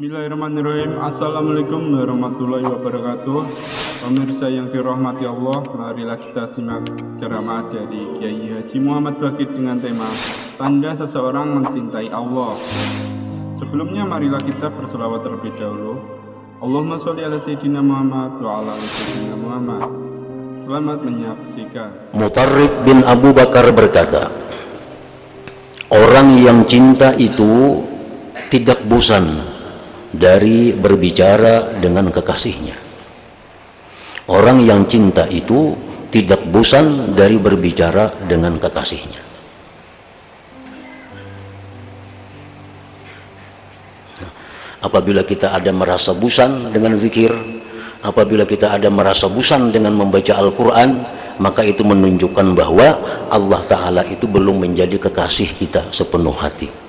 Bismillahirrahmanirrahim. Assalamualaikum warahmatullahi wabarakatuh. Pemirsa yang dirahmati Allah, marilah kita simak ceramah dari Kiai Haji Muhammad Bakir dengan tema Tanda Seseorang Mencintai Allah. Sebelumnya marilah kita berselawat terlebih dahulu. Allahumma sholli ala sayyidina Muhammad wa ala ali sayyidina Muhammad. Selamat menyaksikan. Mutarrib bin Abu Bakar berkata, orang yang cinta itu tidak bosan dari berbicara dengan kekasihnya. Orang yang cinta itu tidak bosan dari berbicara dengan kekasihnya. Apabila kita ada merasa bosan dengan zikir, apabila kita ada merasa bosan dengan membaca Al-Quran, maka itu menunjukkan bahwa Allah Ta'ala itu belum menjadi kekasih kita sepenuh hati.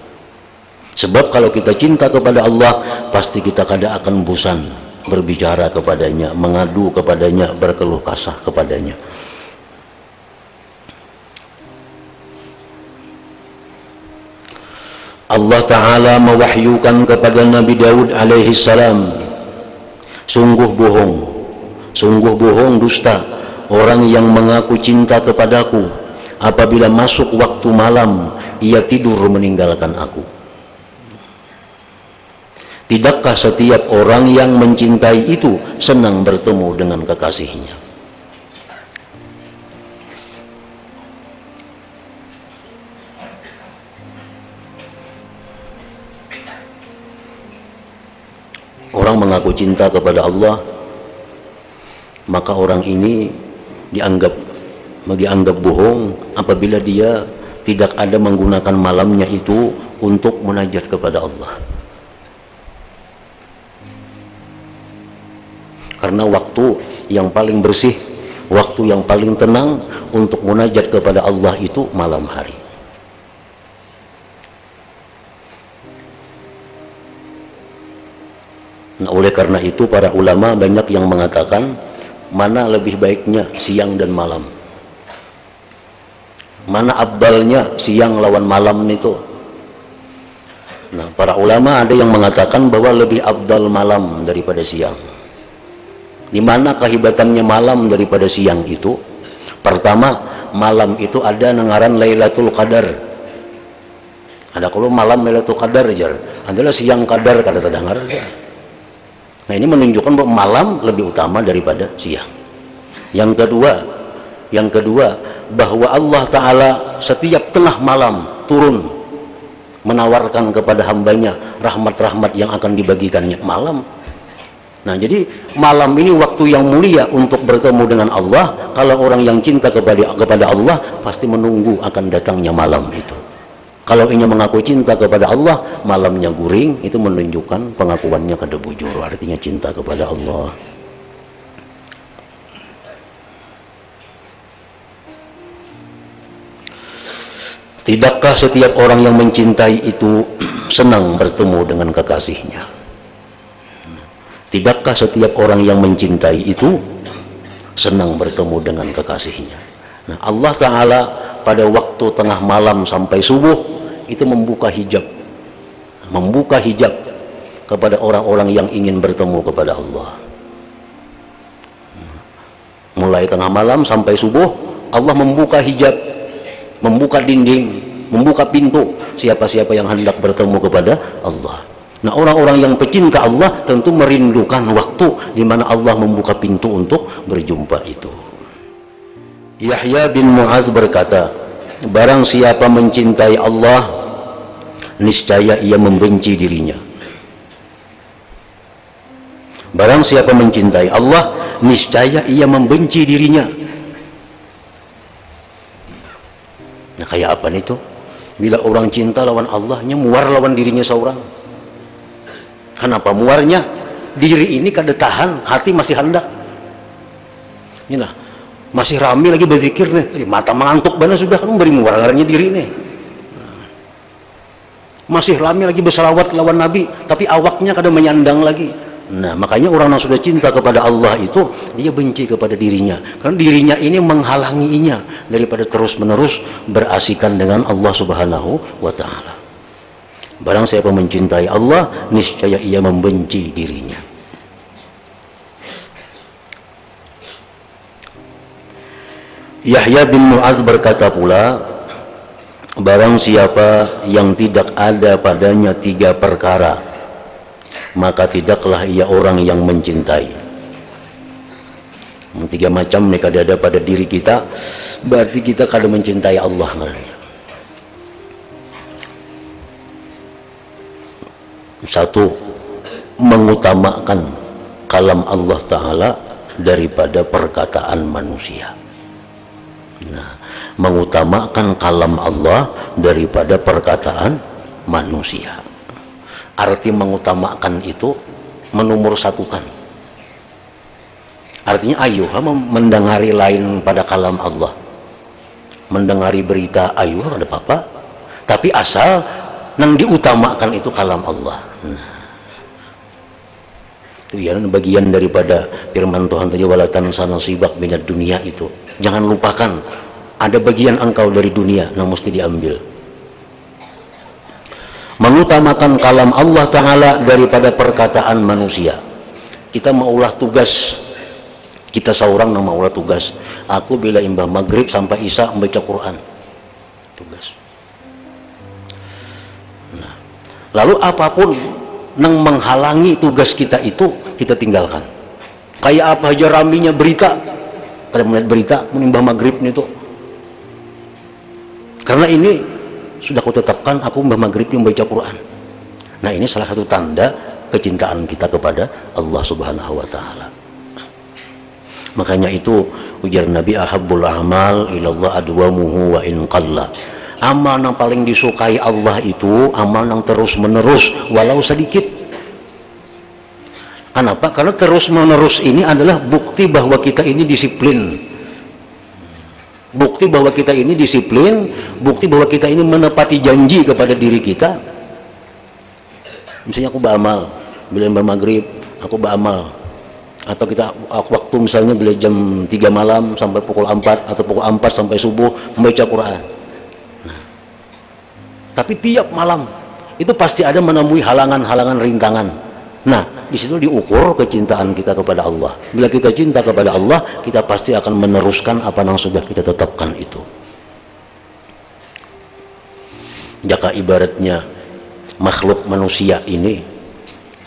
Sebab kalau kita cinta kepada Allah, pasti kita kadang akan bosan berbicara kepadanya, mengadu kepadanya, berkeluh kesah kepadanya. Allah Ta'ala mewahyukan kepada Nabi Daud alaihi salam, sungguh bohong dusta orang yang mengaku cinta kepadaku, apabila masuk waktu malam ia tidur meninggalkan aku. Tidakkah setiap orang yang mencintai itu senang bertemu dengan kekasihnya? Orang mengaku cinta kepada Allah, maka orang ini dianggap bohong apabila dia tidak ada menggunakan malamnya itu untuk munajat kepada Allah. Karena waktu yang paling bersih, waktu yang paling tenang untuk munajat kepada Allah itu malam hari. Nah, oleh karena itu para ulama banyak yang mengatakan mana lebih baiknya siang dan malam, mana abdalnya siang lawan malam itu. Nah, para ulama ada yang mengatakan bahwa lebih abdal malam daripada siang. Di mana kehebatannya malam daripada siang itu? Pertama, malam itu ada ngaran Lailatul Qadar. Ada kalau malam Lailatul Qadar aja, adalah siang Qadar kada terdengar. Nah, ini menunjukkan bahwa malam lebih utama daripada siang. Yang kedua, bahwa Allah Ta'ala setiap tengah malam turun menawarkan kepada hambanya rahmat-rahmat yang akan dibagikannya malam. Nah, jadi malam ini waktu yang mulia untuk bertemu dengan Allah. Kalau orang yang cinta kepada Allah pasti menunggu akan datangnya malam itu. Kalau ingin mengaku cinta kepada Allah, malamnya guring, itu menunjukkan pengakuannya kada bujur, artinya cinta kepada Allah. Tidakkah setiap orang yang mencintai itu senang bertemu dengan kekasihnya? Tidakkah setiap orang yang mencintai itu senang bertemu dengan kekasihnya? Nah, Allah Ta'ala pada waktu tengah malam sampai subuh itu membuka hijab kepada orang-orang yang ingin bertemu kepada Allah. Mulai tengah malam sampai subuh, Allah membuka hijab, membuka dinding, membuka pintu siapa-siapa yang hendak bertemu kepada Allah. Nah, orang-orang yang pecinta Allah tentu merindukan waktu di mana Allah membuka pintu untuk berjumpa itu. Yahya bin Mu'az berkata, barang siapa mencintai Allah, niscaya ia membenci dirinya. Barang siapa mencintai Allah, niscaya ia membenci dirinya. Nah, kayak apa nih tuh? Bila orang cinta lawan Allahnya, muar lawan dirinya seorang. Kenapa muarnya? Diri ini kada tahan, hati masih hendak. Inilah, masih rame lagi berzikir nih, mata mengantuk benar sudah, kan beri muar ngarannya diri nih. Masih rame lagi berselawat lawan Nabi, tapi awaknya kada menyandang lagi. Nah, makanya orang yang sudah cinta kepada Allah itu, dia benci kepada dirinya. Karena dirinya ini menghalanginya daripada terus-menerus berasikan dengan Allah Subhanahu wa Ta'ala. Barang siapa mencintai Allah, niscaya ia membenci dirinya. Yahya bin Mu'adz berkata pula, barang siapa yang tidak ada padanya 3 perkara, maka tidaklah ia orang yang mencintai. 3 macam mereka ada pada diri kita, berarti kita kada mencintai Allah. Satu, mengutamakan kalam Allah Ta'ala daripada perkataan manusia. Nah, mengutamakan kalam Allah daripada perkataan manusia. Arti mengutamakan itu menomor satukan. Artinya ayuh mendengari lain pada kalam Allah. Mendengari berita ayuh ada apa-apa, tapi asal nang diutamakan itu kalam Allah. Nah, itu ya bagian daripada firman Tuhan tadi, wala tansa nasibak minad dunia itu. Jangan lupakan ada bagian engkau dari dunia yang mesti diambil. Mengutamakan kalam Allah Ta'ala daripada perkataan manusia. Kita maulah tugas, kita seorang yang maulah tugas. Aku bila imbah maghrib sampai isya membaca Quran, tugas. Nah, lalu apapun yang menghalangi tugas kita itu kita tinggalkan. Kayak apa aja raminya berita, pada melihat berita menimbah maghrib itu, karena ini sudah aku tetapkan aku mbah maghrib membaca Quran. Nah, ini salah satu tanda kecintaan kita kepada Allah Subhanahu wa Ta'ala. Makanya itu ujar Nabi, ahabbul amal ilallah adwamuhu wa in qalla. Amal yang paling disukai Allah itu amal yang terus menerus walau sedikit. Kenapa? Karena terus menerus ini adalah bukti bahwa kita ini disiplin. Bukti bahwa kita ini disiplin, bukti bahwa kita ini menepati janji kepada diri kita. Misalnya aku beramal, bila maghrib, aku beramal. Atau kita waktu misalnya bila jam 3 malam sampai pukul 4, atau pukul 4 sampai subuh membaca Quran. Nah, tapi tiap malam itu pasti ada menemui halangan-halangan, rintangan. Nah, di situ diukur kecintaan kita kepada Allah. Bila kita cinta kepada Allah, kita pasti akan meneruskan apa yang sudah kita tetapkan itu. Jika ibaratnya makhluk manusia ini,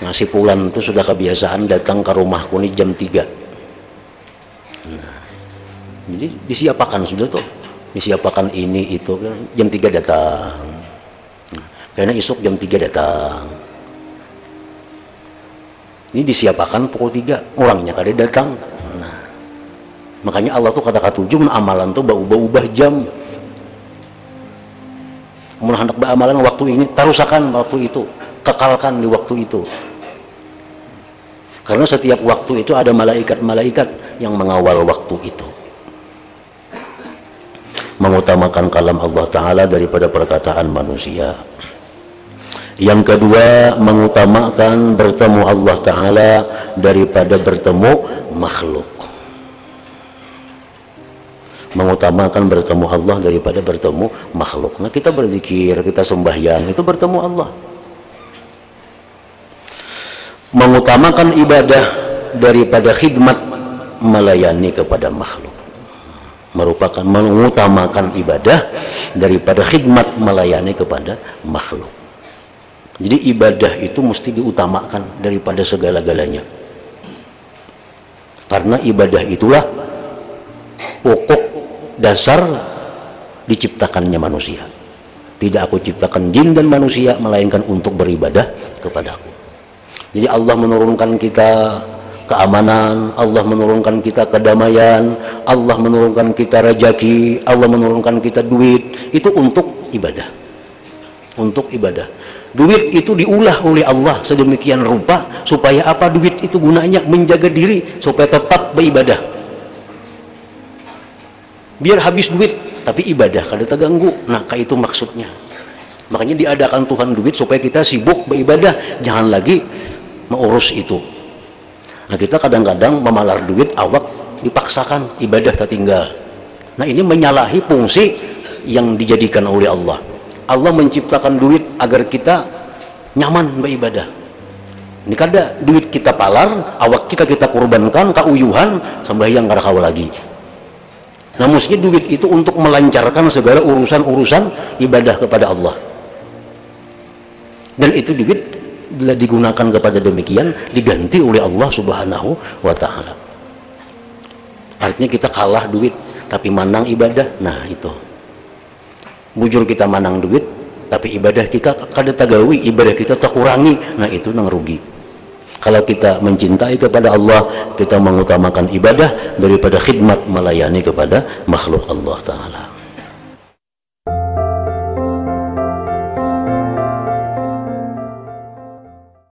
ngasih pulang itu sudah kebiasaan datang ke rumahku ini jam 3. Nah, jadi disiapakan sudah tuh. Disiapakan ini itu kan jam 3 datang. Nah, karena esok jam 3 datang. Ini disiapakan pukul 3, orangnya kada datang. Nah, makanya Allah tuh kata-kata tujuh amalan tuh berubah-ubah jam. Mun hendak beramalan waktu ini, tarusakan waktu itu, kekalkan di waktu itu. Karena setiap waktu itu ada malaikat-malaikat yang mengawal waktu itu. Mengutamakan kalam Allah Ta'ala daripada perkataan manusia. Yang kedua, mengutamakan bertemu Allah Ta'ala daripada bertemu makhluk. Mengutamakan bertemu Allah daripada bertemu makhluk. Nah, kita berzikir, kita sembahyang, itu bertemu Allah. Mengutamakan ibadah daripada khidmat melayani kepada makhluk. Merupakan mengutamakan ibadah daripada khidmat melayani kepada makhluk. Jadi ibadah itu mesti diutamakan daripada segala-galanya. Karena ibadah itulah pokok dasar diciptakannya manusia. Tidak aku ciptakan jin dan manusia melainkan untuk beribadah kepadaku. Jadi Allah menurunkan kita keamanan, Allah menurunkan kita kedamaian, Allah menurunkan kita rezeki, Allah menurunkan kita duit, itu untuk ibadah. Untuk ibadah. Duit itu diulah oleh Allah sedemikian rupa supaya apa? Duit itu gunanya menjaga diri supaya tetap beribadah. Biar habis duit tapi ibadah kada terganggu. Nah, kayak itu maksudnya. Makanya diadakan Tuhan duit supaya kita sibuk beribadah, jangan lagi mengurus itu. Nah, kita kadang-kadang memalar duit awak dipaksakan ibadah tertinggal. Nah, ini menyalahi fungsi yang dijadikan oleh Allah. Allah menciptakan duit agar kita nyaman beribadah. Ini kada duit kita palar, awak kita kurbankan, kauyuhan, sembahyang kada kawa lagi. Nah, mesti duit itu untuk melancarkan segala urusan-urusan ibadah kepada Allah. Dan itu duit bila digunakan kepada demikian diganti oleh Allah Subhanahu wa Ta'ala. Artinya kita kalah duit tapi menang ibadah. Nah, itu bujur kita menang duit tapi ibadah kita kada tagawi, ibadah kita terkurangi. Nah, itu nang rugi. Kalau kita mencintai kepada Allah, kita mengutamakan ibadah daripada khidmat melayani kepada makhluk Allah Ta'ala.